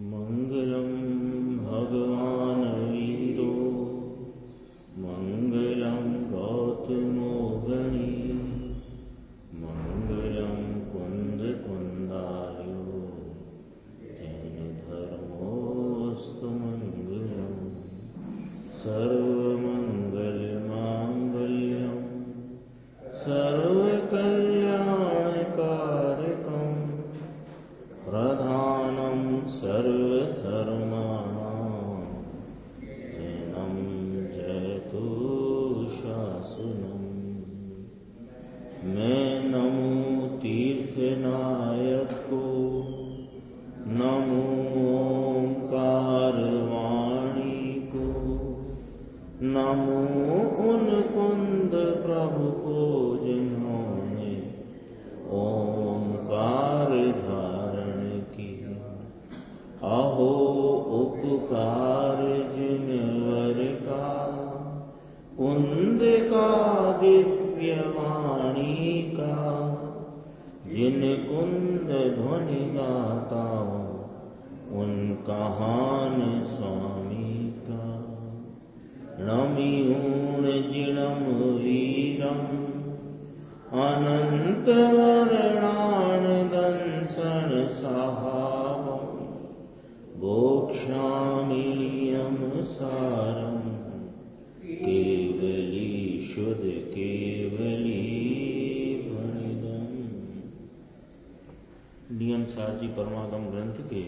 मंगलम भगवान वीरो मंगलम गौतमो गणी मंगलम कुंद कुंदार्यो जैन धर्मोस्तु मंगलम सर्वमंगल मांगल्यम सर्वकल्याणकारकम प्रधानम सर्वधर्माणां जैनं जयतु शासनम। मैं नमो तीर्थनायक को, नमो ओंकार वाणी को, नमो उन कुंद प्रभु को जिन्होंने ओंकार धारण की। अहो उपकार जिनवर का, कुंद का दिव्य वाणी का, जिन कुंद ध्वनि गाता उन कहान स्वामी का। नमियूण जिणम वीरम अनंत वर्णान दंसन साहावम बोक्षामीयम सारम केवली शुद्ध केवली भणिदम। नियम सारजी परमागम ग्रंथ के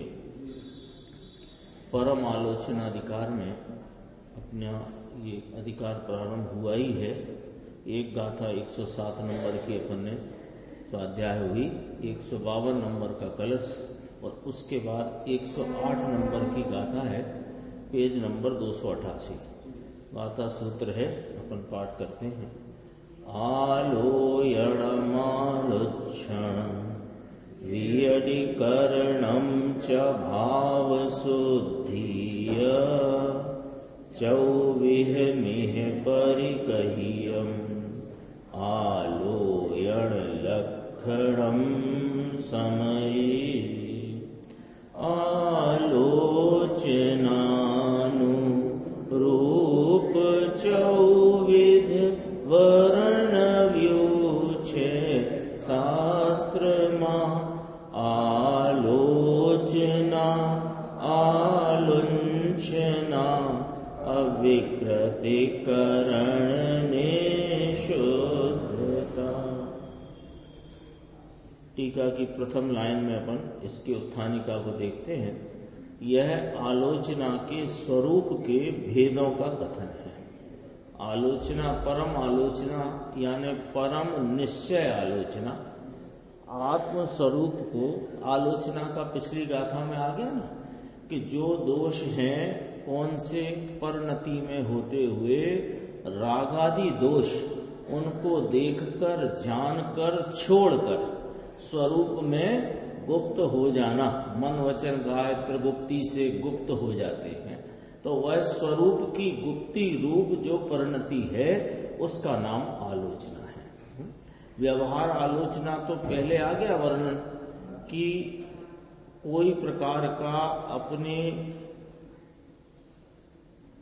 परम आलोचना अधिकार में अपना ये अधिकार प्रारंभ हुआ ही है। एक गाथा 107 नंबर की अपन ने स्वाध्याय हुई, 152 नंबर का कलश और उसके बाद 108 नंबर की गाथा है, पेज नंबर 288। गाथा सूत्र है, अपन पाठ करते हैं। आलोयणमालोक्षण वियडिकरणं च भावशुद्धिय चौविहमिह परिकह्यम् आलोयण लक्षणं समये आलोचनानुरूप चौविध वर्णव्यूछे शास्त्रमा आलोचना आलुंचना अविकृतिकरण शुद्धता। टीका की प्रथम लाइन में अपन इसके उत्थानिका को देखते हैं। यह आलोचना के स्वरूप के भेदों का कथन है। आलोचना, परम आलोचना यानी परम निश्चय आलोचना, आत्म स्वरूप को आलोचना का पिछली गाथा में आ गया ना कि जो दोष हैं कौन से परिणति में होते हुए रागादि दोष, उनको देखकर जानकर छोड़कर स्वरूप में गुप्त हो जाना, मन वचन गायत्र गुप्ती से गुप्त हो जाते हैं, तो वह स्वरूप की गुप्ती रूप जो परिणति है उसका नाम आलोचना है। व्यवहार आलोचना तो पहले आ गया वर्णन कि कोई प्रकार का अपने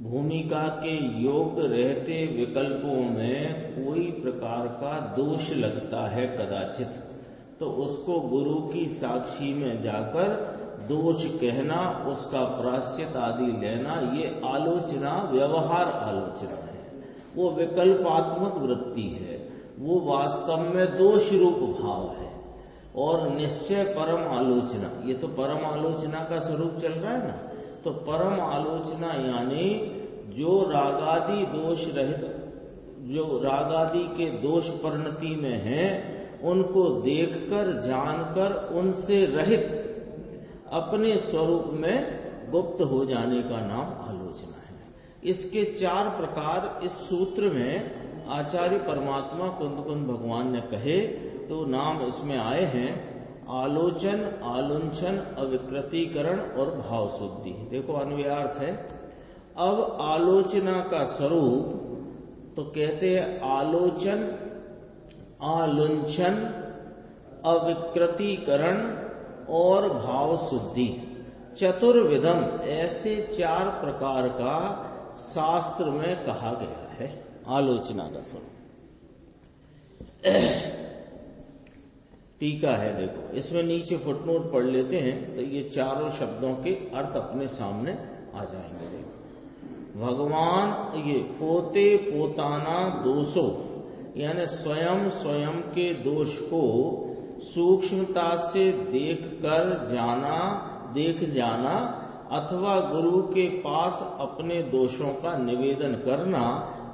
भूमिका के योग्य रहते विकल्पों में कोई प्रकार का दोष लगता है कदाचित, तो उसको गुरु की साक्षी में जाकर दोष कहना, उसका प्रायश्चित आदि लेना, ये आलोचना व्यवहार आलोचना है। वो विकल्पात्मक वृत्ति है, वो वास्तव में दोष रूप भाव है। और निश्चय परम आलोचना, ये तो परम आलोचना का स्वरूप चल रहा है ना, तो परम आलोचना यानी जो रागादि दोष रहित, जो रागादि के दोष परिणति में हैं, उनको देखकर जानकर उनसे रहित अपने स्वरूप में गुप्त हो जाने का नाम आलोचना है। इसके 4 प्रकार इस सूत्र में आचार्य परमात्मा कुंद कुंद भगवान ने कहे, तो नाम इसमें आए हैं आलोचन, आलुंछन, अविकृतीकरण और भाव शुद्धि। देखो अन्वयार्थ है। अब आलोचना का स्वरूप तो कहते हैं आलोचन, आलुंछन, अविकृतीकरण और भाव शुद्धि। चतुर्विधम, ऐसे 4 प्रकार का शास्त्र में कहा गया है आलोचना का स्वरूप। टीका है, देखो इसमें नीचे फुटनोट पढ़ लेते हैं तो ये चारों शब्दों के अर्थ अपने सामने आ जाएंगे। देखो भगवान ये पोते पोताना दोषो, यानी स्वयं स्वयं के दोष को सूक्ष्मता से देख जाना अथवा गुरु के पास अपने दोषों का निवेदन करना,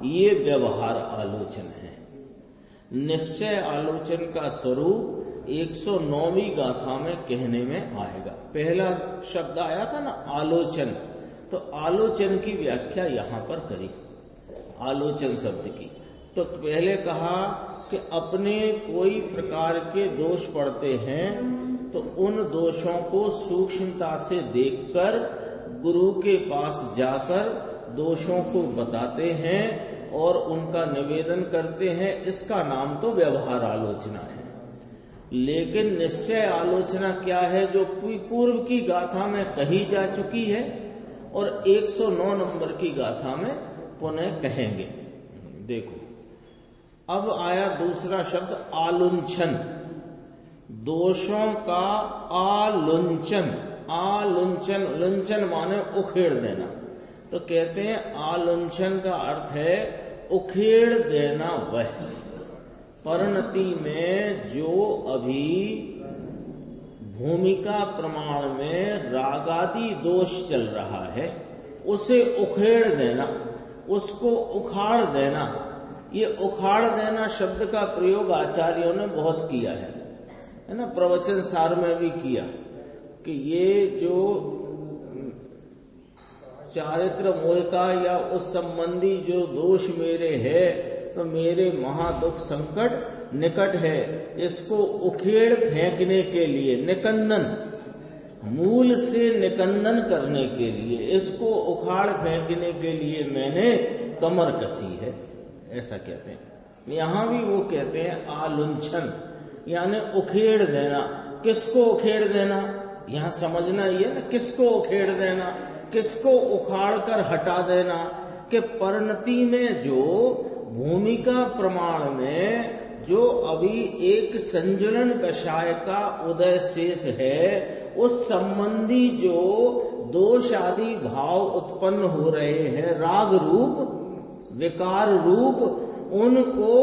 ये व्यवहार आलोचन है। निश्चय आलोचन का स्वरूप 109वीं गाथा में कहने में आएगा। पहला शब्द आया था ना आलोचन, तो आलोचन की व्याख्या यहां पर करी आलोचन शब्द की। तो पहले कहा कि अपने कोई प्रकार के दोष पड़ते हैं तो उन दोषों को सूक्ष्मता से देखकर गुरु के पास जाकर दोषों को बताते हैं और उनका निवेदन करते हैं। इसका नाम तो व्यवहार आलोचना है। लेकिन निश्चय आलोचना क्या है, जो पूर्व की गाथा में कही जा चुकी है और 109 नंबर की गाथा में पुनः कहेंगे। देखो अब आया दूसरा शब्द आलुंछन, दोषों का आलुंचन। आलुंचन, लुंचन माने उखेड़ देना, तो कहते हैं आलुंछन का अर्थ है उखेड़ देना। वह परिणति में जो अभी भूमिका प्रमाण में रागादि दोष चल रहा है उसे उखेड़ देना, उसको उखाड़ देना। ये उखाड़ देना शब्द का प्रयोग आचार्यों ने बहुत किया है ना, प्रवचन सार में भी किया कि ये जो चारित्र मोह का या उस संबंधी जो दोष मेरे है तो मेरे महादुख संकट निकट है, इसको उखेड़ फेंकने के लिए, निकंदन, मूल से निकंदन करने के लिए, इसको उखाड़ फेंकने के लिए मैंने कमर कसी है, ऐसा कहते हैं। यहां भी वो कहते हैं आलुंछन, यानी उखेड़ देना। किसको उखेड़ देना, यहां समझना ये ना, किसको उखेड़ देना, किसको उखाड़ कर हटा देना। कि परिणति में जो भूमिका प्रमाण में जो अभी एक संजुलन कषाय का उदय शेष है, उस संबंधी जो दोष आदि भाव उत्पन्न हो रहे हैं राग रूप विकार रूप, उनको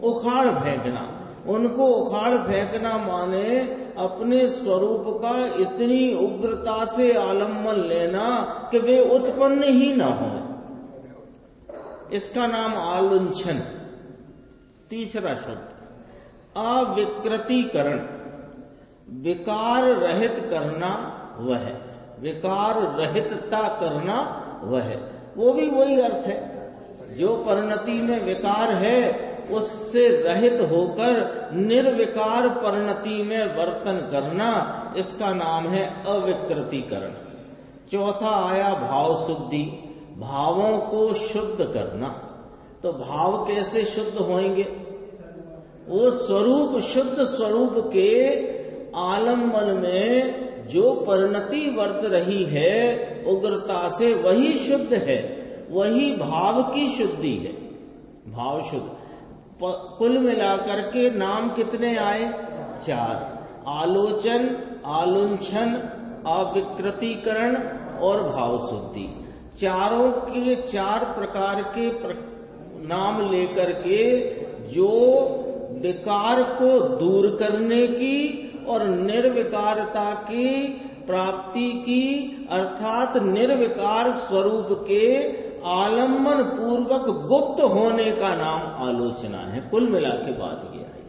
उखाड़ फेंकना। उनको उखाड़ फेंकना माने अपने स्वरूप का इतनी उग्रता से आलम्बन लेना कि वे उत्पन्न ही ना हो। इसका नाम आलुंछन। तीसरा शब्द अविकृतीकरण, विकार रहित करना वह, विकार रहितता करना वह, वो भी वही अर्थ है। जो परिणति में विकार है उससे रहित होकर निर्विकार परिणति में वर्तन करना, इसका नाम है अविकृतीकरण। चौथा आया भाव शुद्धि, भावों को शुद्ध करना। तो भाव कैसे शुद्ध होंगे, वो स्वरूप, शुद्ध स्वरूप के आलम्बन में जो परिणति वर्त रही है उग्रता से, वही शुद्ध है, वही भाव की शुद्धि है, भाव शुद्ध। कुल मिलाकर के नाम कितने आए, 4। आलोचन, आलुंछन, अविकृतीकरण और भाव शुद्धि। चारों के 4 प्रकार के नाम लेकर के जो विकार को दूर करने की और निर्विकारता की प्राप्ति की, अर्थात निर्विकार स्वरूप के आलम्बन पूर्वक गुप्त होने का नाम आलोचना है। कुल मिला के बात ये आई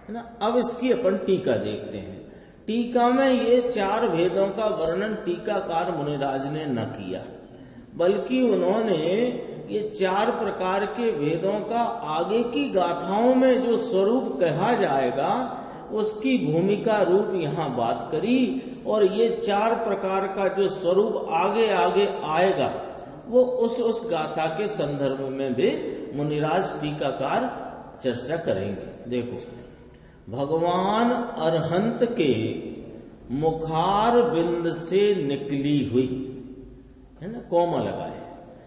है ना। अब इसकी अपन टीका देखते हैं। टीका में ये 4 भेदों का वर्णन टीकाकार मुनिराज ने न किया, बल्कि उन्होंने ये 4 प्रकार के भेदों का आगे की गाथाओं में जो स्वरूप कहा जाएगा उसकी भूमिका रूप यहाँ बात करी, और ये 4 प्रकार का जो स्वरूप आगे आगे आएगा वो उस गाथा के संदर्भ में भी मुनिराज टीकाकार चर्चा करेंगे। देखो, भगवान अरहंत के मुखार बिंद से निकली हुई, है ना, कौमा लगा है।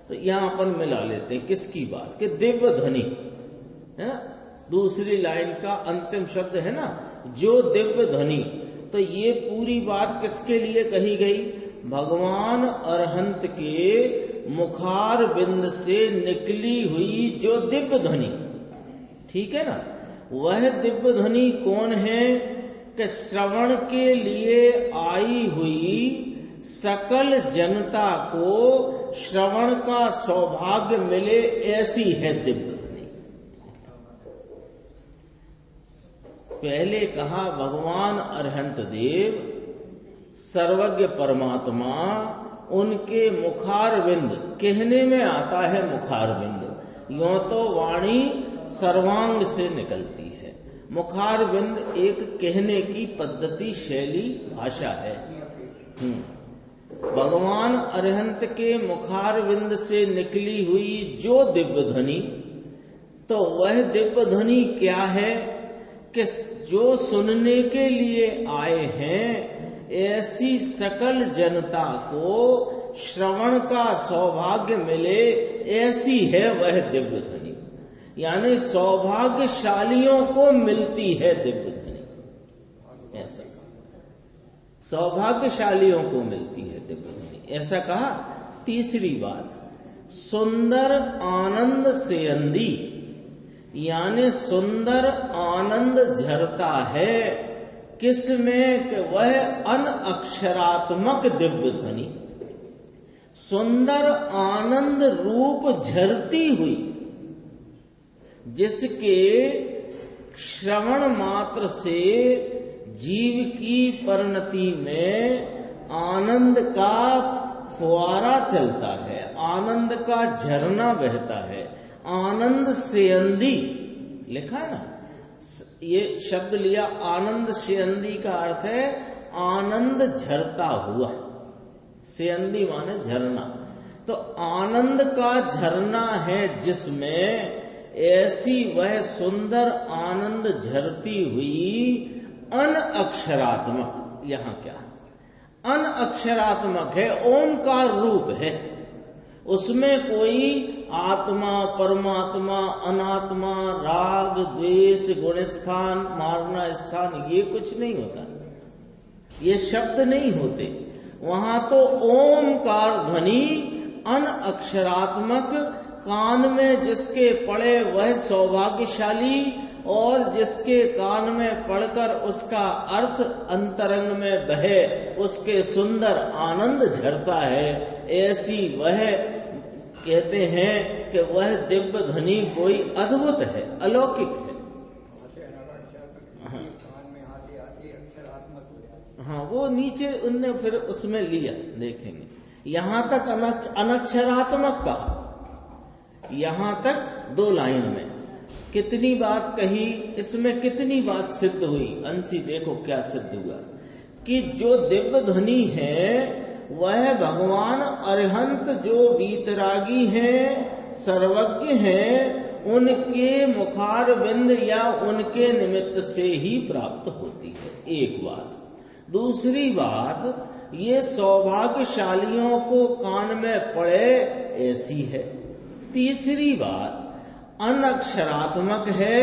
तो यहां अपन मिला लेते हैं किसकी बात, कि दिव्य ध्वनि, है ना, दूसरी लाइन का अंतिम शब्द है ना, जो दिव्य ध्वनि। तो ये पूरी बात किसके लिए कही गई, भगवान अरहंत के मुखार बिंद से निकली हुई जो दिव्य ध्वनि, ठीक है ना। वह दिव्य ध्वनि कौन है, कि श्रवण के लिए आई हुई सकल जनता को श्रवण का सौभाग्य मिले, ऐसी है दिव्य ध्वनि। पहले कहा भगवान अरहंत देव सर्वज्ञ परमात्मा, उनके मुखारविंद, कहने में आता है मुखारविंद, यूं तो वाणी सर्वांग से निकलती है। मुखारविंद एक कहने की पद्धति, शैली, भाषा है। भगवान अरहंत के मुखारविंद से निकली हुई जो दिव्य ध्वनि, तो वह दिव्य ध्वनि क्या है, कि जो सुनने के लिए आए हैं ऐसी सकल जनता को श्रवण का सौभाग्य मिले, ऐसी है वह दिव्य ध्वनि। यानी सौभाग्यशालियों को मिलती है दिव्य ध्वनि, ऐसा सौभाग्यशालियों को मिलती है दिव्य ध्वनि, ऐसा कहा। तीसरी बात, सुंदर आनंद से अंधी, यानी सुंदर आनंद झरता है किसमें, कि वह अनअक्षरात्मक दिव्य ध्वनि, सुंदर आनंद रूप झरती हुई, जिसके श्रवण मात्र से जीव की परिणति में आनंद का फुआरा चलता है, आनंद का झरना बहता है। आनंद सेयंदी लिखा है ना, ये शब्द लिया, आनंद सेयंदी का अर्थ है आनंद झरता हुआ, सेयंदी माने झरना। तो आनंद का झरना है जिसमें, ऐसी वह सुंदर आनंद झरती हुई अनअक्षरात्मक, यहां क्या अनअक्षरात्मक है, ओमकार रूप है, उसमें कोई आत्मा, परमात्मा, अनात्मा, राग, द्वेष, गुण स्थान, मारना स्थान, ये कुछ नहीं होता, ये शब्द नहीं होते वहां। तो ओमकार ध्वनि अनअक्षरात्मक, कान में जिसके पड़े वह सौभाग्यशाली, और जिसके कान में पढ़कर उसका अर्थ अंतरंग में बहे, उसके सुंदर आनंद झरता है, ऐसी वह कहते हैं कि वह दिव्य ध्वनि कोई अद्भुत है, अलौकिक है। हाँ, वो नीचे उनने फिर उसमें लिया, देखेंगे। यहां तक अनक्षरात्मक कहा, यहां तक 2 लाइन में कितनी बात कही, इसमें कितनी बात सिद्ध हुई। अंशी देखो क्या सिद्ध हुआ, कि जो दिव्य ध्वनि है वह भगवान अरहंत जो वीतरागी हैं, सर्वज्ञ हैं, उनके मुखारविंद या उनके निमित्त से ही प्राप्त होती है, एक बात। दूसरी बात, ये सौभाग्यशालियों को कान में पड़े, ऐसी है। तीसरी बात, अनक्षरात्मक है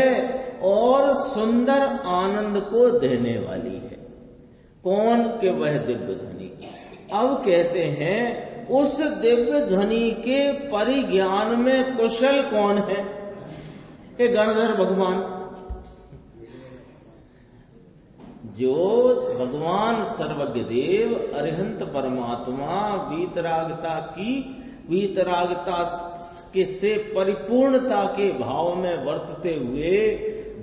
और सुंदर आनंद को देने वाली है। कौन, के वह दिव्य ध्वनि। अब कहते हैं उस दिव्य ध्वनि के परिज्ञान में कुशल कौन है, कि गणधर भगवान। जो भगवान सर्वज्ञ देव अरिहंत परमात्मा वीतरागता के से परिपूर्णता के भाव में वर्तते हुए,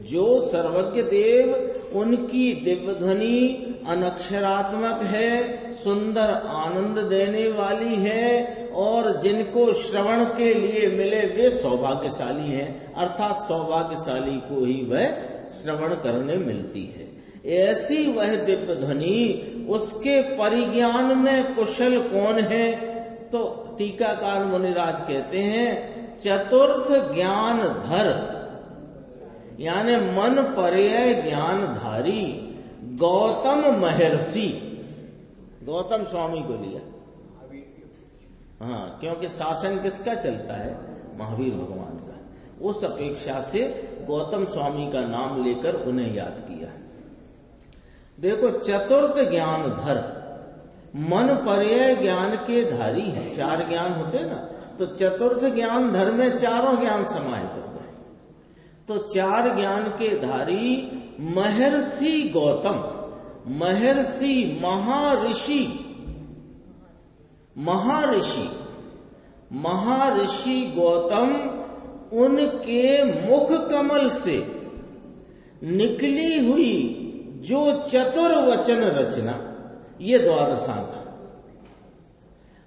जो सर्वज्ञ देव, उनकी दिव्य ध्वनि अनक्षरात्मक है, सुंदर आनंद देने वाली है, और जिनको श्रवण के लिए मिले वे सौभाग्यशाली हैं, अर्थात सौभाग्यशाली को ही वह श्रवण करने मिलती है। ऐसी वह दिव्य ध्वनि, उसके परिज्ञान में कुशल कौन है। तो टीकाकार मुनिराज कहते हैं, चतुर्थ ज्ञान धर, यानी मन पर्यय ज्ञानधारी, गौतम महर्षि, गौतम स्वामी को लिया। हाँ, क्योंकि शासन किसका चलता है? महावीर भगवान का। उस अपेक्षा से गौतम स्वामी का नाम लेकर उन्हें याद किया। देखो, चतुर्थ ज्ञान धर, मन पर्याय ज्ञान के धारी है। 4 ज्ञान होते ना, तो चतुर्थ ज्ञान धर में चारों ज्ञान समाहित हो गए। तो 4 ज्ञान के धारी महर्षि गौतम, महर्षि महर्षि, महर्षि महर्षि गौतम, उनके मुख कमल से निकली हुई जो चतुर्वचन रचना, ये द्वादशांग।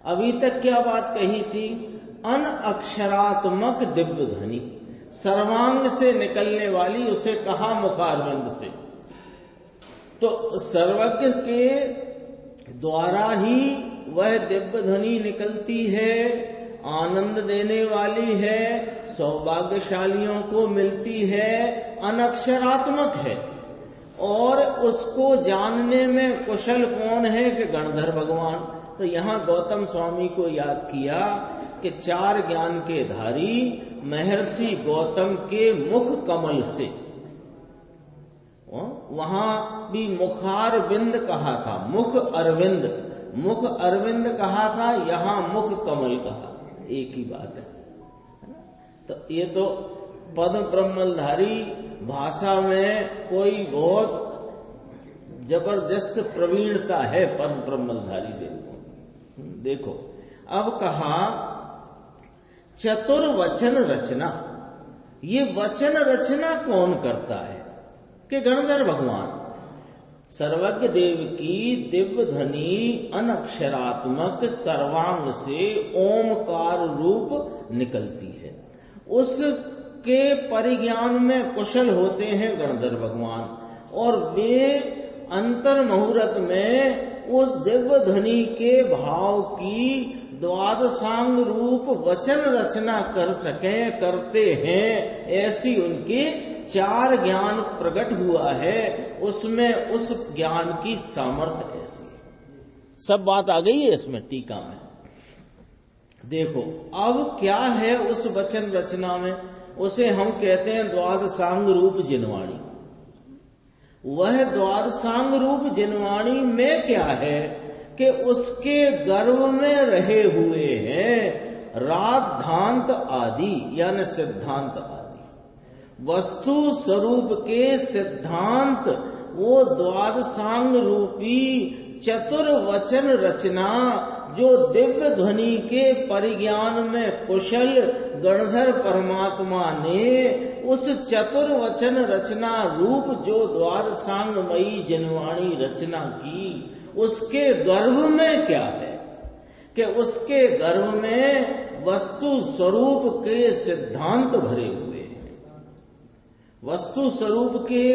अभी तक क्या बात कही थी? अनअक्षरात्मक दिव्य ध्वनि, सर्वांग से निकलने वाली, उसे कहा मुखारविंद से। तो सर्वज्ञ के द्वारा ही वह दिव्य ध्वनि निकलती है, आनंद देने वाली है, सौभाग्यशालियों को मिलती है, अनक्षरात्मक है। और उसको जानने में कुशल कौन है? कि गणधर भगवान। तो यहां गौतम स्वामी को याद किया कि 4 ज्ञान के धारी महर्षि गौतम के मुख कमल से, वहां भी मुखार बिंद कहा था, मुख अरविंद, मुख अरविंद कहा था, यहां मुख कमल कहा, एक ही बात है। तो ये तो पद ब्रह्मधारी भाषा में कोई बहुत जबरदस्त प्रवीणता है पद ब्रह्मधारी देवताओं। देखो, अब कहा चतुर्वचन रचना। ये वचन रचना कौन करता है? कि गणधर भगवान। सर्वज्ञ देव की दिव्य ध्वनि अनक्षरात्मक सर्वांग से ओमकार रूप निकलती है। उसके परिज्ञान में कुशल होते हैं गणधर भगवान, और वे अंतर मुहूर्त में उस दिव्य ध्वनि के भाव की द्वादशांग रूप वचन रचना कर सके, करते हैं। ऐसी उनके 4 ज्ञान प्रकट हुआ है, उसमें उस ज्ञान की सामर्थ्य ऐसी। सब बात आ गई है इसमें टीका में। देखो, अब क्या है उस वचन रचना में? उसे हम कहते हैं द्वादशांग रूप जिनवाणी। वह द्वादशांग रूप जिनवाणी में क्या है कि उसके गर्भ में रहे हुए हैं राधांत आदि, यानी सिद्धांत आदि। वस्तु स्वरूप के सिद्धांत वो द्वादशांग रूपी चतुर्वचन रचना, जो दिव्य ध्वनि के परिज्ञान में कुशल गणधर परमात्मा ने उस चतुर्वचन रचना रूप जो द्वादशांगमयी जिनवाणी रचना की, उसके गर्भ में क्या है कि उसके गर्भ में वस्तु स्वरूप के सिद्धांत भरे हुए हैं। वस्तु स्वरूप के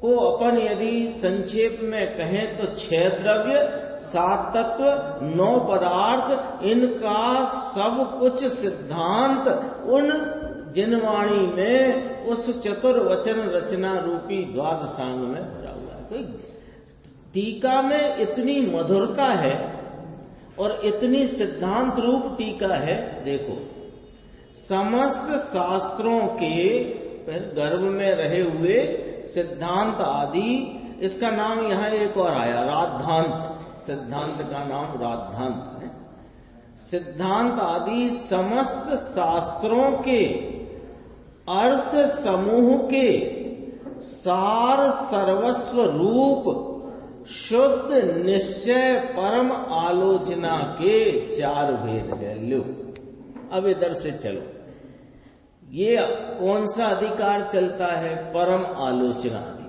को अपन यदि संक्षेप में कहें तो 6 द्रव्य, 7 तत्व, 9 पदार्थ, इनका सब कुछ सिद्धांत उन जिनवाणी में उस चतुर्वचन रचना रूपी द्वादशांग में भरा हुआ है। कोई टीका में इतनी मधुरता है और इतनी सिद्धांत रूप टीका है। देखो, समस्त शास्त्रों के गर्भ में रहे हुए सिद्धांत आदि, इसका नाम यहां एक और आया, राधांत। सिद्धांत का नाम राधांत है। सिद्धांत आदि समस्त शास्त्रों के अर्थ समूह के सार सर्वस्व रूप शुद्ध निश्चय परम आलोचना के 4 भेद है। लो, अब इधर से चलो, ये कौन सा अधिकार चलता है? परम आलोचना अधिकार।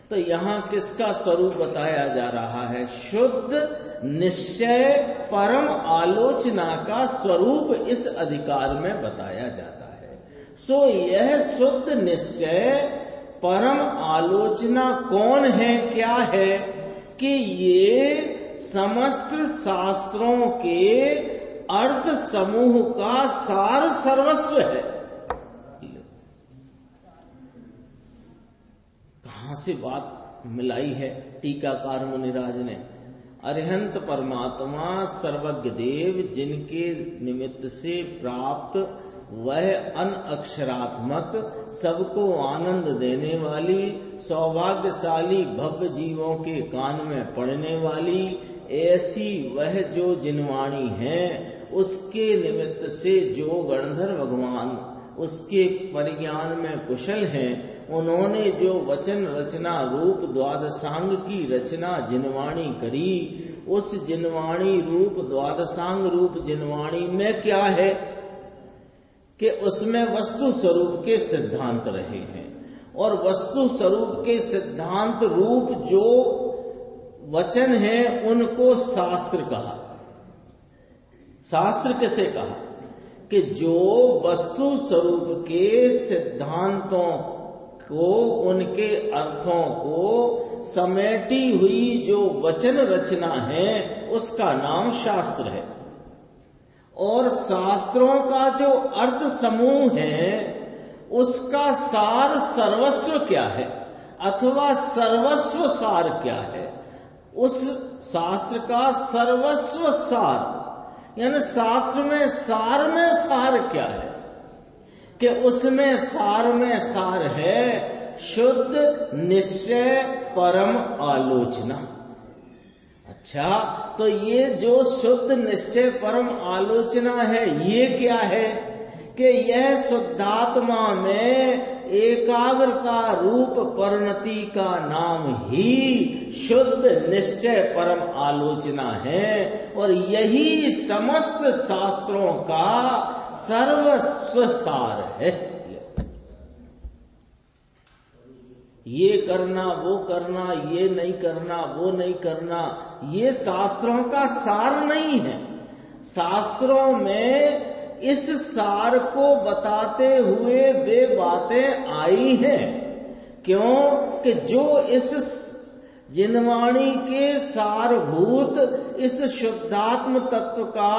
तो यहां किसका स्वरूप बताया जा रहा है? शुद्ध निश्चय परम आलोचना का स्वरूप इस अधिकार में बताया जाता है। सो यह शुद्ध निश्चय परम आलोचना कौन है, क्या है? कि ये समस्त शास्त्रों के अर्थ समूह का सार सर्वस्व है। कहां से बात मिलाई है टीकाकार मुनिराज ने। अरिहंत परमात्मा सर्वज्ञ देव जिनके निमित्त से प्राप्त वह अनअक्षरात्मक सबको आनंद देने वाली सौभाग्यशाली भव्य जीवों के कान में पड़ने वाली ऐसी वह जो जिनवाणी है, उसके निमित्त से जो गणधर भगवान उसके परिज्ञान में कुशल हैं, उन्होंने जो वचन रचना रूप द्वादशांग की रचना जिनवाणी करी, उस जिनवाणी रूप द्वादशांग रूप जिनवाणी में क्या है कि उसमें वस्तु स्वरूप के सिद्धांत रहे हैं। और वस्तु स्वरूप के सिद्धांत रूप जो वचन है उनको शास्त्र कहा। शास्त्र किसे कहा कि जो वस्तु स्वरूप के सिद्धांतों को, उनके अर्थों को समेटी हुई जो वचन रचना है उसका नाम शास्त्र है। और शास्त्रों का जो अर्थ समूह है उसका सार सर्वस्व क्या है अथवा सर्वस्व सार क्या है, उस शास्त्र का सर्वस्व सार यानी शास्त्र में सार क्या है कि उसमें सार में सार है शुद्ध निश्चय परम आलोचना। अच्छा, तो ये जो शुद्ध निश्चय परम आलोचना है ये क्या है कि यह शुद्धात्मा में एकाग्रता रूप परिणति का नाम ही शुद्ध निश्चय परम आलोचना है। और यही समस्त शास्त्रों का सर्वस्व सार है। ये करना वो करना, ये नहीं करना वो नहीं करना, ये शास्त्रों का सार नहीं है। शास्त्रों में इस सार को बताते हुए वे बातें आई हैं। क्यों कि जो इस जिनवाणी के सारभूत इस शुद्धात्म तत्व का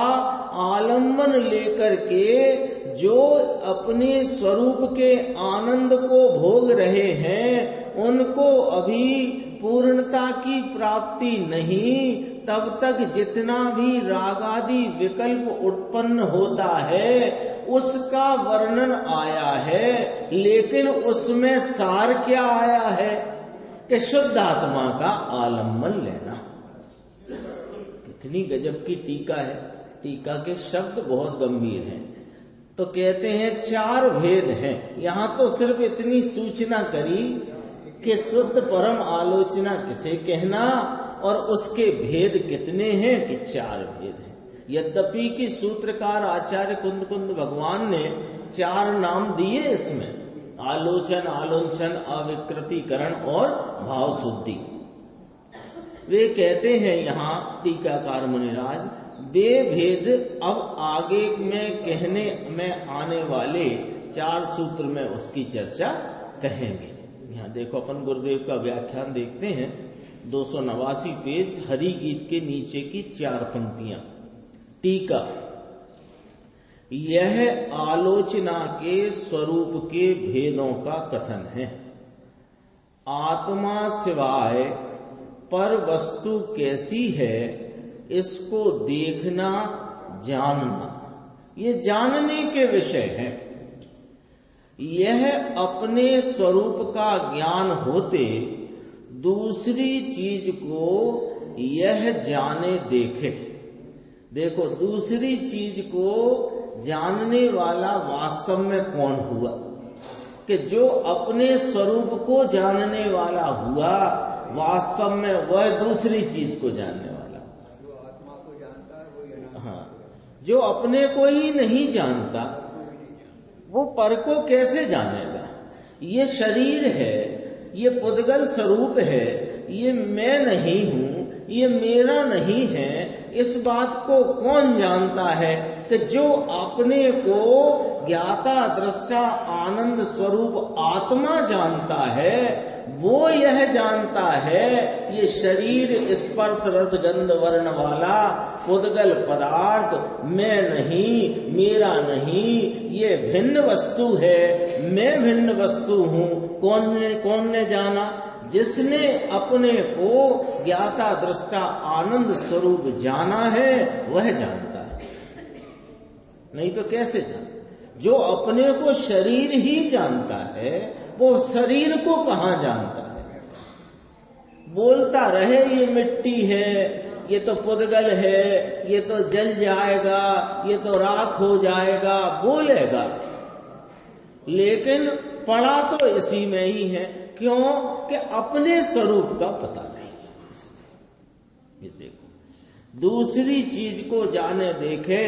आलंबन लेकर के जो अपने स्वरूप के आनंद को भोग रहे हैं, उनको अभी पूर्णता की प्राप्ति नहीं, तब तक जितना भी रागादि विकल्प उत्पन्न होता है उसका वर्णन आया है। लेकिन उसमें सार क्या आया है कि शुद्ध आत्मा का आलम्बन लेना। कितनी गजब की टीका है। टीका के शब्द बहुत गंभीर हैं। तो कहते हैं 4 भेद हैं। यहां तो सिर्फ इतनी सूचना करी कि शुद्ध परम आलोचना किसे कहना और उसके भेद कितने हैं कि 4 भेद हैं। यद्यपि कि सूत्रकार आचार्य कुंद कुंद भगवान ने 4 नाम दिए इसमें, आलोचन, आलोचन, अविकृतिकरण और भाव शुद्धि। वे कहते हैं यहाँ टीकाकार मुनिराज, वे भेद अब आगे में कहने में आने वाले 4 सूत्र में उसकी चर्चा कहेंगे। यहाँ देखो अपन गुरुदेव का व्याख्यान देखते हैं, 289 पेज, हरि गीत के नीचे की 4 पंक्तियां। टीका, यह आलोचना के स्वरूप के भेदों का कथन है। आत्मा सिवाय पर वस्तु कैसी है इसको देखना, जानना, ये जानने के विषय है। यह अपने स्वरूप का ज्ञान होते दूसरी चीज को यह जाने देखे। देखो, दूसरी चीज को जानने वाला वास्तव में कौन हुआ कि जो अपने स्वरूप को जानने वाला हुआ, वास्तव में वह दूसरी चीज को जानने वाला। जो आत्मा को जानता है वो, हाँ, जो अपने को ही नहीं जानता वो पर को कैसे जानेगा। ये शरीर है, ये पुद्गल स्वरूप है, ये मैं नहीं हूं, ये मेरा नहीं है, इस बात को कौन जानता है कि जो अपने को ज्ञाता दृष्टा आनंद स्वरूप आत्मा जानता है, वो यह जानता है ये शरीर स्पर्श रस गंध वर्ण वाला पुद्गल पदार्थ मैं नहीं, मेरा नहीं, ये भिन्न वस्तु है, मैं भिन्न वस्तु हूँ। कौन ने जाना? जिसने अपने को ज्ञाता दृष्टा आनंद स्वरूप जाना है वह जानता है, नहीं तो कैसे जाने। जो अपने को शरीर ही जानता है वो शरीर को कहां जानता है। बोलता रहे ये मिट्टी है, ये तो पुद्गल है, ये तो जल जाएगा, ये तो राख हो जाएगा, बोलेगा, लेकिन पड़ा तो इसी में ही है। क्यों कि अपने स्वरूप का पता नहीं। ये देखो, दूसरी चीज को जाने देखे,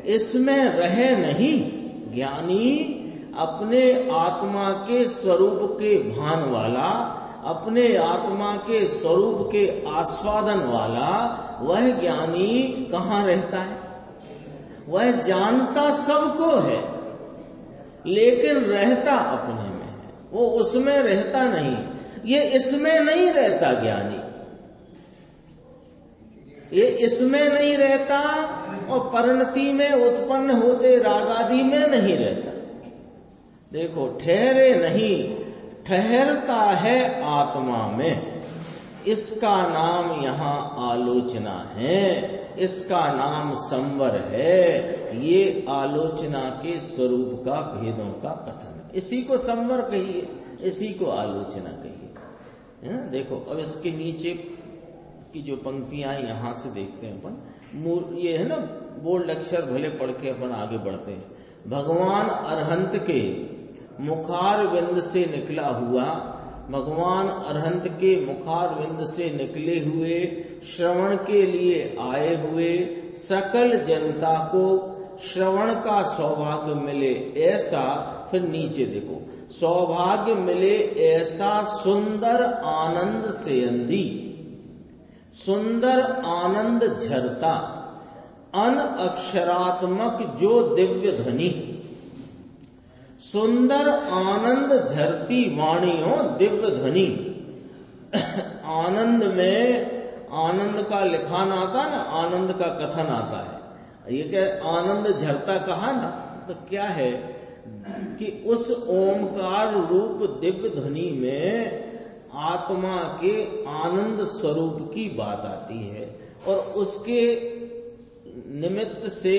इसमें रहे नहीं। ज्ञानी अपने आत्मा के स्वरूप के भान वाला, अपने आत्मा के स्वरूप के आस्वादन वाला, वह ज्ञानी कहाँ रहता है? वह जानता सबको है, लेकिन रहता अपने में है, वो उसमें रहता नहीं। ये इसमें नहीं रहता ज्ञानी, ये इसमें नहीं रहता और परिणति में उत्पन्न होते राग आदि में नहीं रहता। देखो, ठहरे नहीं, ठहरता है आत्मा में। इसका नाम यहाँ आलोचना है, इसका नाम संवर है। ये आलोचना के स्वरूप का भेदों का कथन है। इसी को संवर कहिए, इसी को आलोचना कहिए। देखो, अब इसके नीचे की जो पंक्तियां यहां से देखते हैं अपन, ये है ना, बोल्ड अक्षर भले पढ़ के अपन आगे बढ़ते हैं। भगवान अरहंत के मुखार विंद से निकला हुआ, भगवान अरहंत के मुखार विंद से निकले हुए, श्रवण के लिए आए हुए सकल जनता को श्रवण का सौभाग्य मिले, ऐसा। फिर नीचे देखो, सौभाग्य मिले ऐसा सुंदर आनंद से अंधी, सुंदर आनंद झरता, अन अक्षरात्मक जो दिव्य ध्वनि। सुंदर आनंद झरती वाणियों दिव्य ध्वनि। आनंद में आनंद का लिखान आता ना, आनंद का कथन आता है। ये क्या आनंद झरता कहा ना, तो क्या है कि उस ओमकार रूप दिव्य ध्वनि में आत्मा के आनंद स्वरूप की बात आती है। और उसके निमित्त से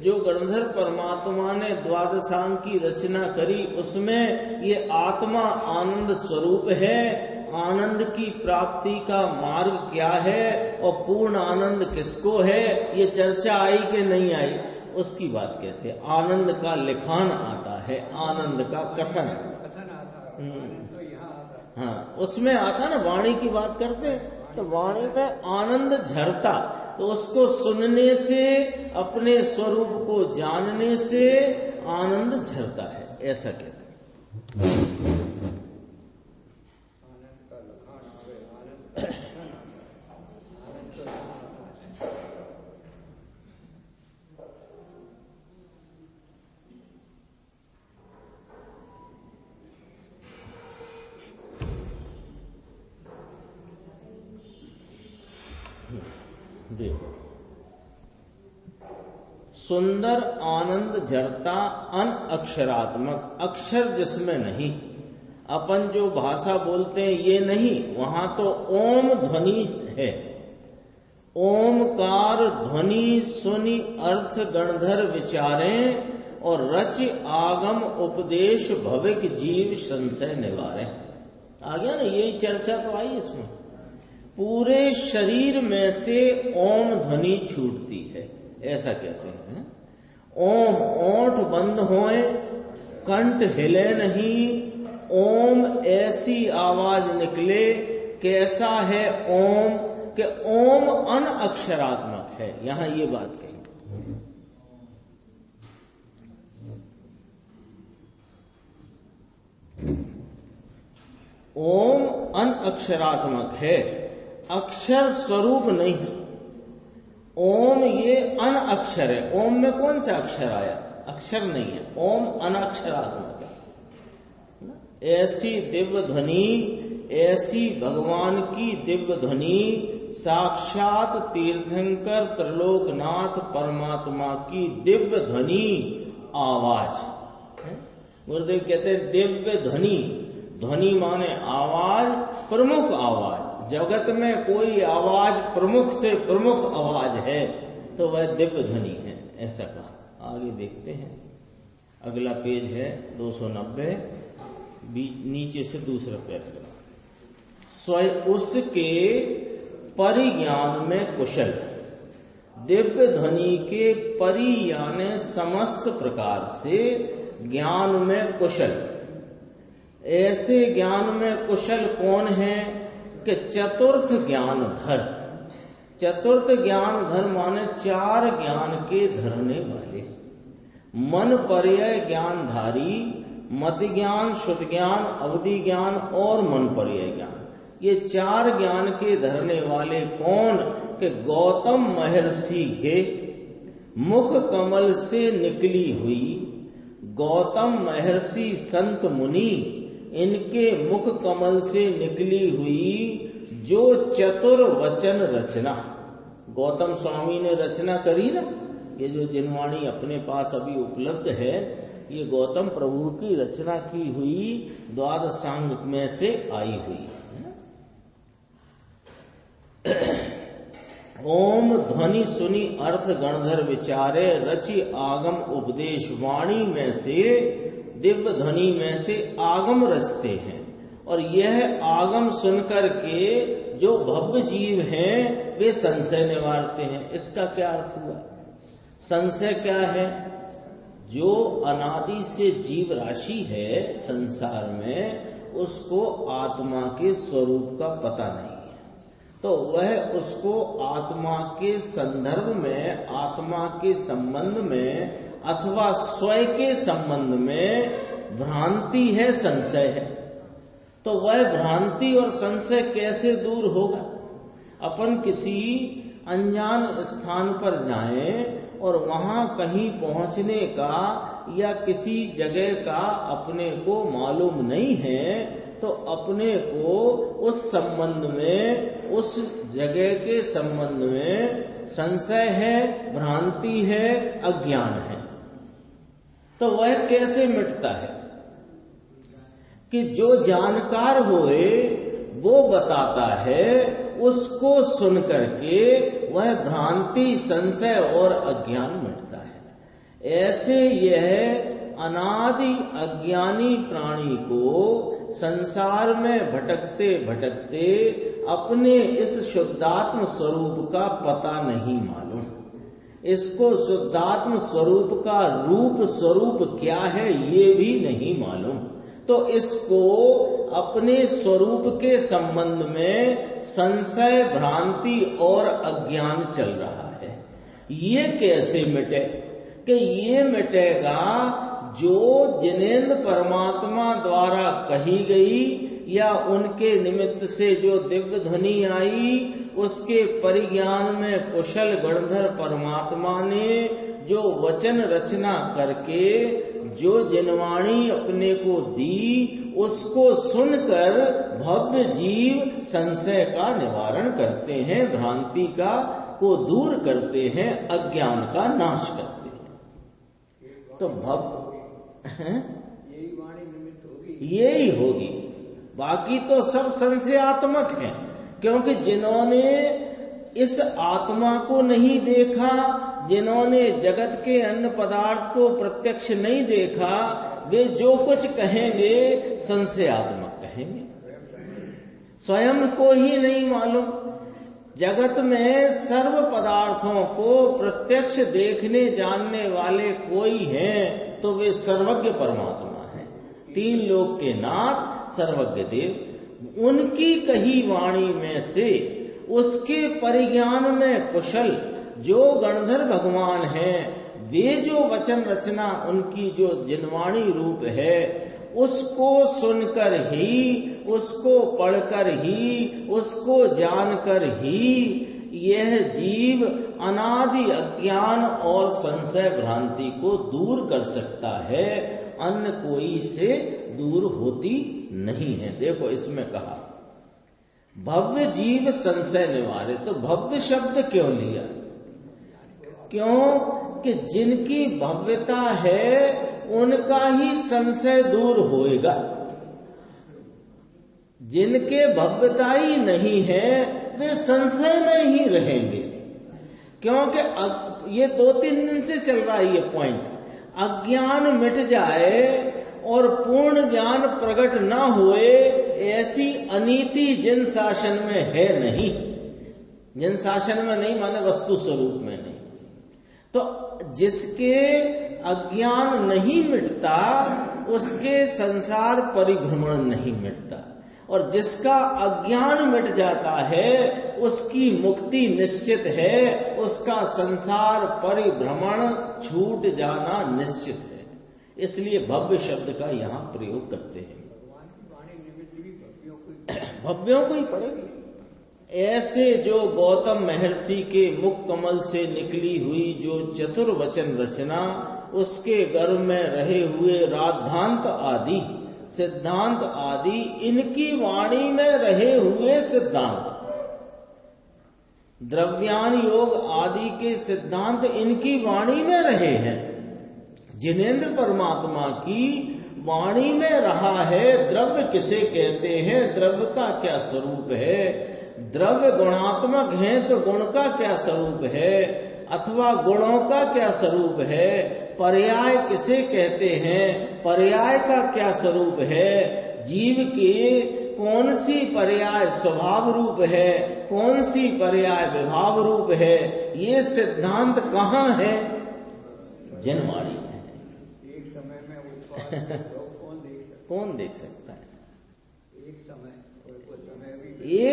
जो गणधर परमात्मा ने द्वादशांग की रचना करी, उसमें ये आत्मा आनंद स्वरूप है। आनंद की प्राप्ति का मार्ग क्या है और पूर्ण आनंद किसको है, ये चर्चा आई कि नहीं आई, उसकी बात कहते हैं। आनंद का लिखान आता है, आनंद का कथन आता तो यहाँ आता। हाँ, उसमें आता ना, वाणी की बात करते तो वाणी में आनंद झरता, तो उसको सुनने से, अपने स्वरूप को जानने से आनंद झरता है, ऐसा कहते हैं। आनंद का लखान आवे, आनंद का लखान आवे, आनंद तो यहाँ आता है। देखो, सुंदर आनंद झरता अन अक्षरात्मक, अक्षर जिसमें नहीं, अपन जो भाषा बोलते हैं ये नहीं, वहां तो ओम ध्वनि है। ओमकार ध्वनि सुनि अर्थ गणधर विचारें और रच आगम उपदेश भविक जीव संशय निवारे। आ गया ना, यही चर्चा तो आई इसमें। पूरे शरीर में से ओम ध्वनि छूटती है, ऐसा कहते हैं। ओम, ओंठ बंद होए, कंठ हिले नहीं, ओम ऐसी आवाज निकले। कैसा है ओम, कि ओम अन अक्षरात्मक है। यहां ये बात कही। ओम अन अक्षरात्मक है, अक्षर स्वरूप नहीं। ओम ये अन अक्षर है। ओम में कौन सा अक्षर आया, अक्षर नहीं है। ओम अनक्षरात्मक है। ऐसी दिव्य ध्वनि, ऐसी भगवान की दिव्य ध्वनि, साक्षात तीर्थंकर त्रिलोकनाथ परमात्मा की दिव्य ध्वनि आवाज। गुरुदेव कहते हैं दिव्य ध्वनि, ध्वनि माने आवाज, प्रमुख आवाज। जगत में कोई आवाज प्रमुख से प्रमुख आवाज है तो वह दिव्य ध्वनि है, ऐसा कहा। आगे देखते हैं, अगला पेज है 290, नीचे से दूसरा पैराग्राफ। स्वयं उसके परिज्ञान में कुशल, दिव्य ध्वनि के परि यानी समस्त प्रकार से ज्ञान में कुशल। ऐसे ज्ञान में कुशल कौन है कि चतुर्थ ज्ञान धर। चतुर्थ ज्ञान धर माने चार ज्ञान के धरने वाले। मन पर्यय ज्ञानधारी, मति ज्ञान, शुद्ध ज्ञान, अवधि ज्ञान और मन पर्यय ज्ञान, ये चार ज्ञान के धरने वाले कौन कि गौतम महर्षि के मुख कमल से निकली हुई, गौतम महर्षि संत मुनि इनके मुख कमल से निकली हुई जो चतुर वचन रचना, गौतम स्वामी ने रचना करी ना, ये जो जिनवाणी अपने पास अभी उपलब्ध है, ये गौतम प्रभु की रचना की हुई द्वादशांग में से आई हुई। ओम ध्वनि सुनी अर्थ गणधर विचारे, रचि आगम उपदेश, वाणी में से दिव्य ध्वनि में से आगम रचते हैं। और यह आगम सुनकर के जो भव्य जीव हैं वे संशय निवारते हैं। इसका क्या अर्थ हुआ? संशय क्या है? जो अनादि से जीव राशि है संसार में, उसको आत्मा के स्वरूप का पता नहीं है, तो वह उसको आत्मा के संदर्भ में, आत्मा के संबंध में अथवा स्वयं के संबंध में भ्रांति है, संशय है। तो वह भ्रांति और संशय कैसे दूर होगा? अपन किसी अनजान स्थान पर जाएं और वहां कहीं पहुंचने का या किसी जगह का अपने को मालूम नहीं है, तो अपने को उस संबंध में, उस जगह के संबंध में संशय है, भ्रांति है, अज्ञान है। तो वह कैसे मिटता है? कि जो जानकार होए वो बताता है, उसको सुन करके वह भ्रांति, संशय और अज्ञान मिटता है। ऐसे यह अनादि अज्ञानी प्राणी को संसार में भटकते भटकते अपने इस शुद्धात्म स्वरूप का पता नहीं मालूम। इसको शुद्धात्म स्वरूप का रूप स्वरूप क्या है ये भी नहीं मालूम। तो इसको अपने स्वरूप के संबंध में संशय, भ्रांति और अज्ञान चल रहा है। ये कैसे मिटे? कि ये मिटेगा जो जिनेन्द्र परमात्मा द्वारा कही गई या उनके निमित्त से जो दिव्य ध्वनि आई, उसके परिज्ञान में कुशल गणधर परमात्मा ने जो वचन रचना करके जो जिनवाणी अपने को दी, उसको सुनकर भव्य जीव संशय का निवारण करते हैं, भ्रांति का को दूर करते हैं, अज्ञान का नाश करते हैं। तो यही वाणी निमित्त होगी, यही होगी। बाकी तो सब संशयात्मक है, क्योंकि जिन्होंने इस आत्मा को नहीं देखा, जिन्होंने जगत के अन्य पदार्थ को प्रत्यक्ष नहीं देखा, वे जो कुछ कहेंगे संशयात्मक कहेंगे, स्वयं को ही नहीं मालूम। जगत में सर्व पदार्थों को प्रत्यक्ष देखने जानने वाले कोई हैं तो वे सर्वज्ञ परमात्मा हैं, तीन लोक के नाथ सर्वज्ञ देव। उनकी कही वाणी में से, उसके परिज्ञान में कुशल जो गणधर भगवान हैं, वे जो वचन रचना उनकी जो जिनवाणी रूप है, उसको सुनकर ही, उसको पढ़कर ही, उसको जानकर ही यह जीव अनादि अज्ञान और संशय भ्रांति को दूर कर सकता है, अन्य कोई से दूर होती नहीं है। देखो इसमें कहा भव्य जीव संशय निवारे, तो भव्य शब्द क्यों लिया? क्यों कि जिनकी भव्यता है उनका ही संशय दूर होएगा। जिनके भव्यता ही नहीं है वे संशय में ही रहेंगे, क्योंकि ये 2-3 दिन से चल रहा है ये पॉइंट। अज्ञान मिट जाए और पूर्ण ज्ञान प्रकट ना होए, ऐसी अनीति जिन शासन में है नहीं। जिन शासन में नहीं माने वस्तु स्वरूप में नहीं। तो जिसके अज्ञान नहीं मिटता उसके संसार परिभ्रमण नहीं मिटता, और जिसका अज्ञान मिट जाता है उसकी मुक्ति निश्चित है, उसका संसार परिभ्रमण छूट जाना निश्चित है। इसलिए भव्य शब्द का यहाँ प्रयोग करते हैं। भव्यों को ही पड़ेगी। ऐसे जो गौतम महर्षि के मुख कमल से निकली हुई जो चतुर्वचन रचना, उसके गर्भ में रहे हुए राद्धांत आदि सिद्धांत आदि, इनकी वाणी में रहे हुए सिद्धांत, द्रव्यान योग आदि के सिद्धांत इनकी वाणी में रहे हैं। जिनेन्द्र परमात्मा की वाणी में रहा है। द्रव्य किसे कहते हैं, द्रव्य का क्या स्वरूप है, द्रव्य गुणात्मक है तो गुण का क्या स्वरूप है, अथवा गुणों का क्या स्वरूप है, पर्याय किसे कहते हैं, पर्याय का क्या स्वरूप है, जीव के कौन सी पर्याय स्वभाव रूप है, कौन सी पर्याय विभाव रूप है, ये सिद्धांत कहाँ है, जनवाणी में। एक समय में कौन देख सकता है? एक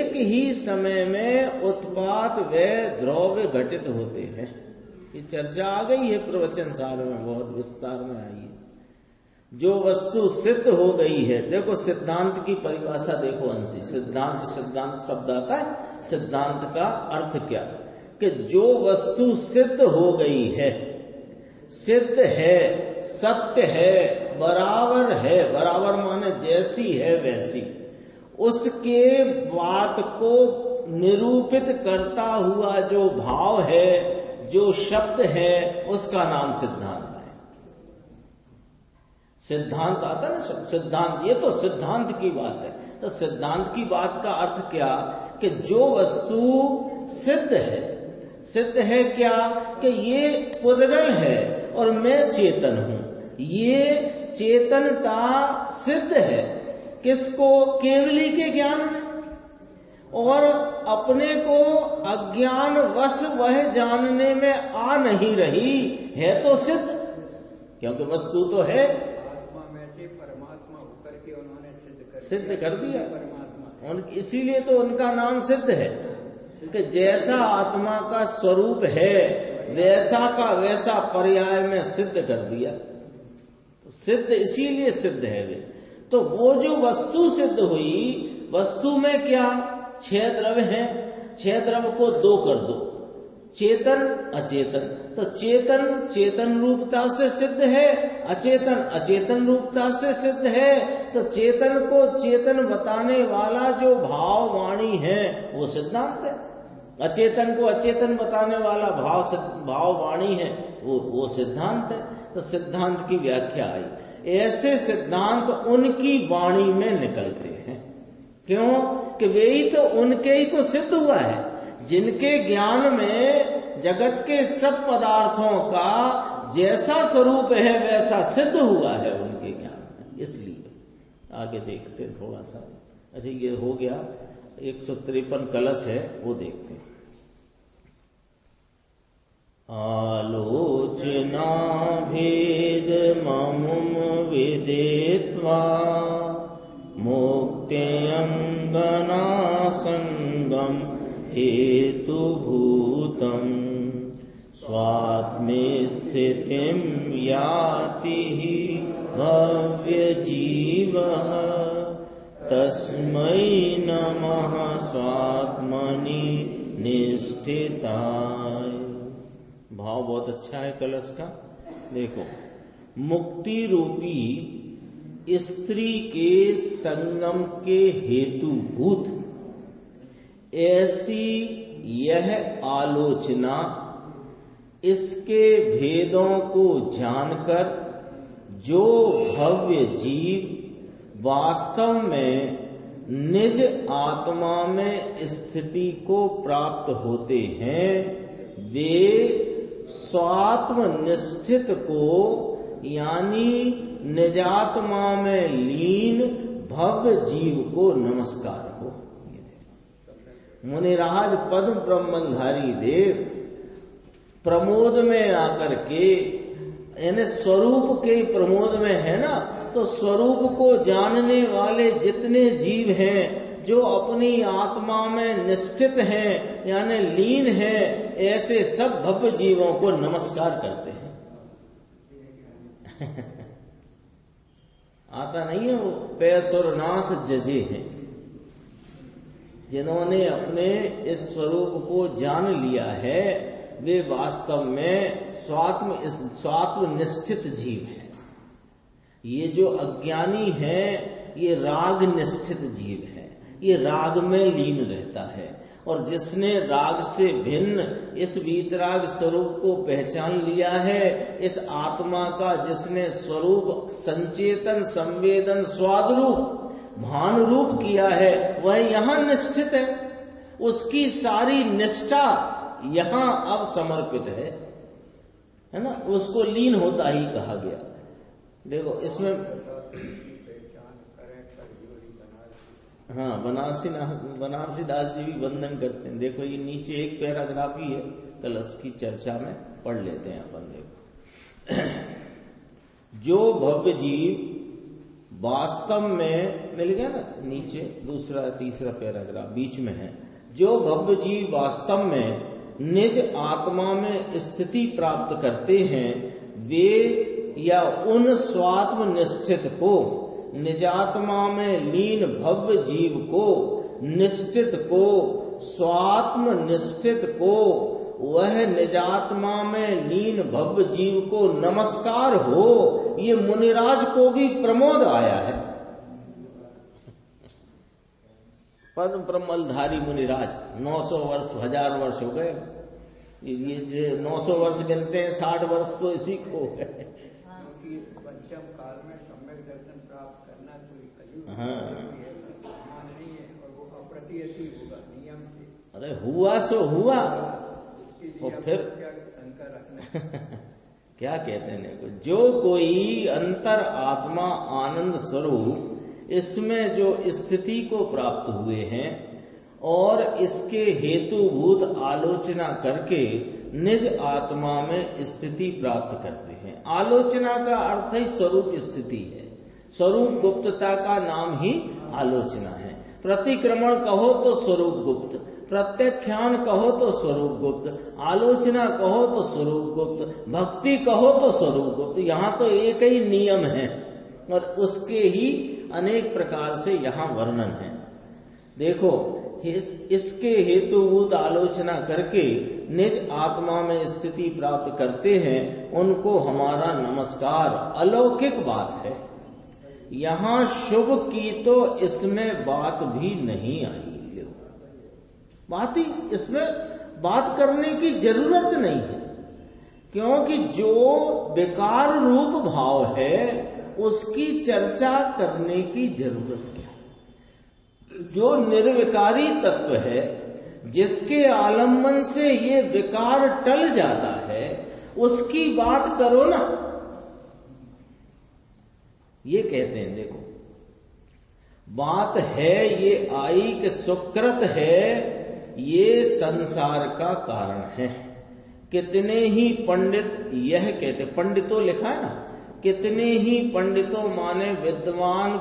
एक ही समय में उत्पात व द्रव्य घटित होते हैं। ये चर्चा आ गई है प्रवचन सार में, बहुत विस्तार में आई है। जो वस्तु सिद्ध हो गई है, देखो सिद्धांत की परिभाषा देखो अंशी, सिद्धांत शब्द आता है। सिद्धांत का अर्थ क्या कि जो वस्तु सिद्ध हो गई है, सिद्ध है, सत्य है, बराबर है, बराबर माने जैसी है वैसी, उसके बात को निरूपित करता हुआ जो भाव है, जो शब्द है, उसका नाम सिद्धांत है। सिद्धांत आता ना शब्द, सिद्धांत, ये तो सिद्धांत की बात है। तो सिद्धांत की बात का अर्थ क्या कि जो वस्तु सिद्ध है, सिद्ध है क्या कि ये पुद्गल है और मैं चेतन हूं, ये चेतनता सिद्ध है। किसको? केवली के ज्ञान में, और अपने को अज्ञान वश वह जानने में आ नहीं रही है तो सिद्ध, क्योंकि वस्तु तो है। आत्मा में से परमात्मा होकर के उन्होंने सिद्ध कर दिया परमात्मा, इसीलिए तो उनका नाम सिद्ध है कि जैसा आत्मा का स्वरूप है वैसा का वैसा पर्याय में सिद्ध कर दिया। तो सिद्ध इसीलिए सिद्ध है वे। तो वो जो वस्तु सिद्ध हुई, वस्तु में क्या 6 द्रव्य हैं, 6 द्रव्य को 2 कर दो, चेतन अचेतन। तो चेतन चेतन रूपता से सिद्ध है, अचेतन अचेतन रूपता से सिद्ध है। तो चेतन को चेतन बताने वाला जो भाव वाणी है वो सिद्धांत है, अचेतन को अचेतन बताने वाला भाव वाणी है वो सिद्धांत है। तो सिद्धांत की व्याख्या आई। ऐसे सिद्धांत उनकी वाणी में निकलते हैं। क्यों? कि वे ही तो, उनके ही तो सिद्ध हुआ है, जिनके ज्ञान में जगत के सब पदार्थों का जैसा स्वरूप है वैसा सिद्ध हुआ है उनके ज्ञान में। इसलिए आगे देखते हैं थोड़ा सा। अच्छा, ये हो गया 153 कलश है, वो देखते हैं। आलोचना भेद ममुम विदित्वा मुक्त्यंगना संगम हेतुभूतम स्वात्मे स्थितिम याति भव्य जीवः तस्मै नमः स्वात्मनि निष्ठिताय। भाव बहुत अच्छा है कलश का। देखो, मुक्ति रूपी स्त्री के संगम के हेतुभूत ऐसी यह आलोचना, इसके भेदों को जानकर जो भव्य जीव वास्तव में निज आत्मा में स्थिति को प्राप्त होते हैं वे स्वात्म निष्ठित को यानी निजात्मा में लीन भव्य जीव को नमस्कार हो। मुनिराज पद्म ब्रह्मधारी देव प्रमोद में आकर के यानी स्वरूप के प्रमोद में है ना, तो स्वरूप को जानने वाले जितने जीव हैं जो अपनी आत्मा में निष्ठित हैं यानी लीन हैं, ऐसे सब भव्य जीवों को नमस्कार करते हैं। आता नहीं है वो पैसुरनाथ जजे हैं जिन्होंने अपने इस स्वरूप को जान लिया है, वे वास्तव में स्वात्म निष्ठित जीव है। ये जो अज्ञानी है ये राग निष्ठित जीव है, ये राग में लीन रहता है। और जिसने राग से भिन्न इस वीतराग स्वरूप को पहचान लिया है, इस आत्मा का जिसने स्वरूप संचेतन संवेदन स्वाद रूप भान रूप किया है, वह यहाँ निष्ठित है। उसकी सारी निष्ठा यहाँ अब समर्पित है ना, उसको लीन होता ही कहा गया। देखो इसमें हाँ बनारसी दास जी भी वंदन करते हैं। देखो ये नीचे एक पैराग्राफ ही है, कल उसकी चर्चा में पढ़ लेते हैं अपन। देखो जो भव्य जीव वास्तव में मिल गया ना, नीचे दूसरा तीसरा पैराग्राफ बीच में है। जो भव्य जीव वास्तव में निज आत्मा में स्थिति प्राप्त करते हैं वे या उन स्वात्म निष्ठित को निजात्मा में लीन भव्य जीव को निष्ठित को स्वात्म निष्ठित को वह निजात्मा में लीन भव्य जीव को नमस्कार हो। ये मुनिराज को भी प्रमोद आया है। पद्म ब्रह्मधारी मुनिराज 900 वर्ष 1000 वर्ष हो गए। ये 900 वर्ष गिनते हैं, 60 वर्ष तो इसी को है। क्योंकि पंचम काल में सम्यक दर्शन प्राप्त करना कोई कलियुग नहीं है और वो अप्रतिहति होगा नियम से। अरे हुआ सो हुआ, और फिर शंकर रखना क्या कहते हैं, जो कोई अंतर आत्मा आनंद स्वरूप इसमें जो स्थिति को प्राप्त हुए हैं और इसके हेतुभूत आलोचना करके निज आत्मा में स्थिति प्राप्त करते हैं। आलोचना का अर्थ ही स्वरूप स्थिति है। स्वरूप गुप्तता का नाम ही आलोचना है। प्रतिक्रमण कहो तो स्वरूप गुप्त, प्रत्याख्यान कहो तो स्वरूप गुप्त, आलोचना कहो तो स्वरूप गुप्त, भक्ति कहो तो स्वरूप गुप्त। यहाँ तो एक ही नियम है और उसके ही अनेक प्रकार से यहाँ वर्णन है। देखो इसके हेतुभूत आलोचना करके निज आत्मा में स्थिति प्राप्त करते हैं, उनको हमारा नमस्कार। अलौकिक बात है, यहाँ शुभ की तो इसमें बात भी नहीं आई। बात ही इसमें बात करने की जरूरत नहीं है, क्योंकि जो विकार रूप भाव है उसकी चर्चा करने की जरूरत क्या है। जो निर्विकारी तत्व है, जिसके आलम्बन से ये विकार टल जाता है, उसकी बात करो ना। ये कहते हैं, देखो बात है ये आई कि सुकृत है ये संसार का कारण है। कितने ही पंडित यह कहते, पंडितों लिखा है ना, कितने ही पंडितों माने विद्वान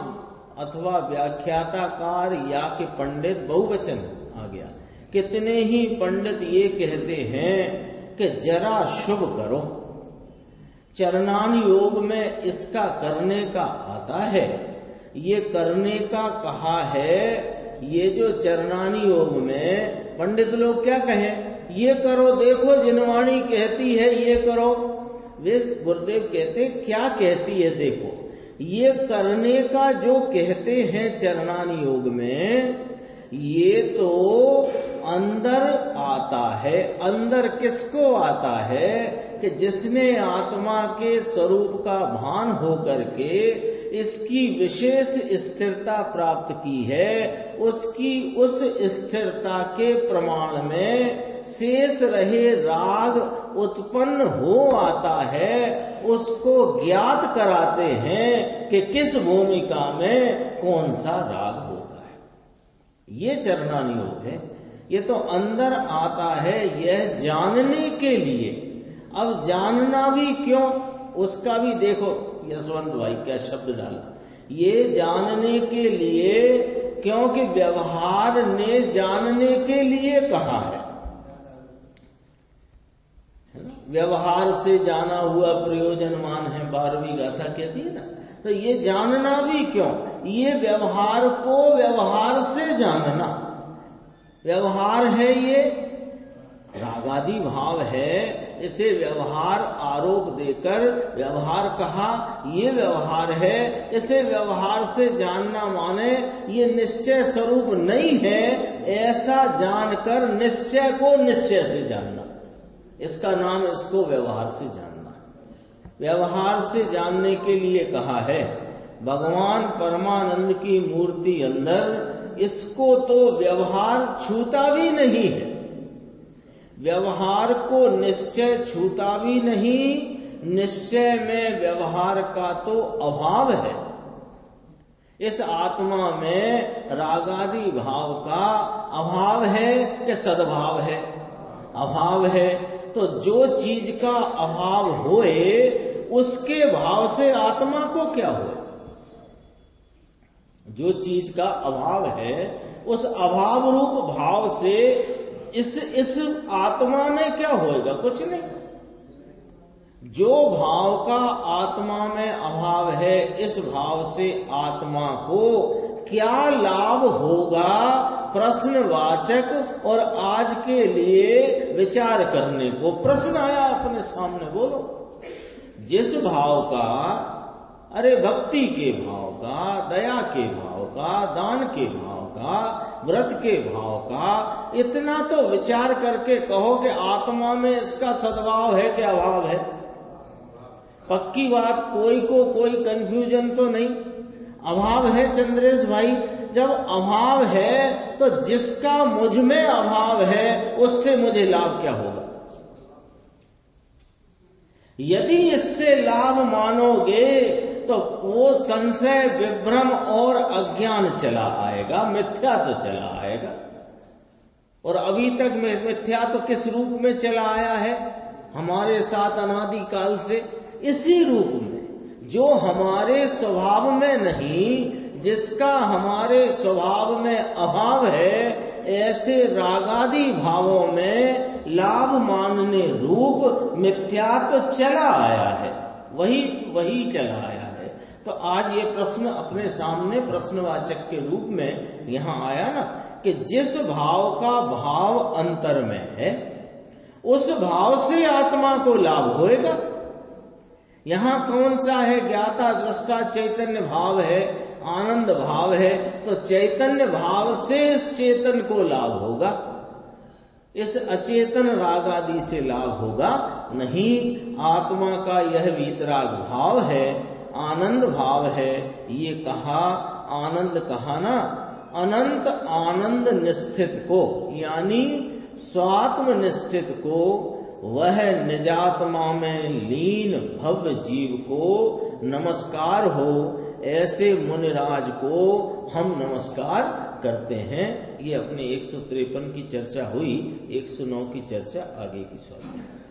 अथवा व्याख्याताकार या कि पंडित बहुवचन आ गया। कितने ही पंडित ये कहते हैं कि जरा शुभ करो। चरणान योग में इसका करने का आता है, ये करने का कहा है। ये जो चरणानी योग में पंडित लोग क्या कहें, ये करो, देखो जिनवाणी कहती है ये करो। वे गुरुदेव कहते क्या कहती है, देखो ये करने का जो कहते हैं चरणानी योग में, ये तो अंदर आता है। अंदर किसको आता है कि जिसने आत्मा के स्वरूप का भान हो करके इसकी विशेष स्थिरता प्राप्त की है, उसकी उस स्थिरता के प्रमाण में शेष रहे राग उत्पन्न हो आता है, उसको ज्ञात कराते हैं कि किस भूमिका में कौन सा राग होता है। ये चरणानुयोग है। ये तो अंदर आता है यह जानने के लिए। अब जानना भी क्यों, उसका भी देखो यशवंत भाई क्या शब्द डाला, ये जानने के लिए क्योंकि व्यवहार ने जानने के लिए कहा है। व्यवहार से जाना हुआ प्रयोजनमान है, 12वीं गाथा कहती है ना। तो ये जानना भी क्यों, ये व्यवहार को व्यवहार से जानना। व्यवहार है ये रागादि भाव है, इसे व्यवहार आरोप देकर व्यवहार कहा, ये व्यवहार है। इसे व्यवहार से जानना माने ये निश्चय स्वरूप नहीं है, ऐसा जानकर निश्चय को निश्चय से जानना, इसका नाम इसको व्यवहार से जानना। व्यवहार से जानने के लिए कहा है। भगवान परमानंद की मूर्ति अंदर इसको तो व्यवहार छूता भी नहीं है, व्यवहार को निश्चय छूता भी नहीं, निश्चय में व्यवहार का तो अभाव है। इस आत्मा में रागादि भाव का अभाव है कि सद्भाव है? अभाव है। तो जो चीज का अभाव होए उसके भाव से आत्मा को क्या होए? जो चीज का अभाव है उस अभाव रूप भाव से इस आत्मा में क्या होएगा? कुछ नहीं। जो भाव का आत्मा में अभाव है, इस भाव से आत्मा को क्या लाभ होगा? प्रश्नवाचक और आज के लिए विचार करने को प्रश्न आया अपने सामने। बोलो, जिस भाव का, अरे भक्ति के भाव का, दया के भाव का, दान के भाव का, व्रत के भाव का, इतना तो विचार करके कहो कि आत्मा में इसका सद्भाव है कि अभाव है। पक्की बात, कोई को कोई कंफ्यूजन तो नहीं। अभाव है चंद्रेश भाई। जब अभाव है तो जिसका मुझ में अभाव है उससे मुझे लाभ क्या होगा? यदि इससे लाभ मानोगे तो वो संशय, विभ्रम और अज्ञान चला आएगा, मिथ्या तो चला आएगा। और अभी तक मिथ्या तो किस रूप में चला आया है हमारे साथ अनादि काल से? इसी रूप में जो हमारे स्वभाव में नहीं, जिसका हमारे स्वभाव में अभाव है, ऐसे रागादि भावों में लाभ मानने रूप मिथ्या तो चला आया है, वही चला आया है। तो आज ये प्रश्न अपने सामने प्रश्नवाचक के रूप में यहाँ आया ना, कि जिस भाव का भाव अंतर में है उस भाव से आत्मा को लाभ होएगा। यहाँ कौन सा है? ज्ञाता दृष्टा चैतन्य भाव है, आनंद भाव है। तो चैतन्य भाव से इस चेतन को लाभ होगा, इस अचेतन राग आदि से लाभ होगा नहीं। आत्मा का यह वीतराग भाव है, आनंद भाव है। ये कहा, आनंद कहा ना, अनंत आनंद निश्चित को, यानी स्वात्म निश्चित को, वह निजात्मा में लीन भव्य जीव को नमस्कार हो। ऐसे मुनिराज को हम नमस्कार करते हैं। ये अपने 153 की चर्चा हुई, 109 की चर्चा आगे की स्वाध्याय।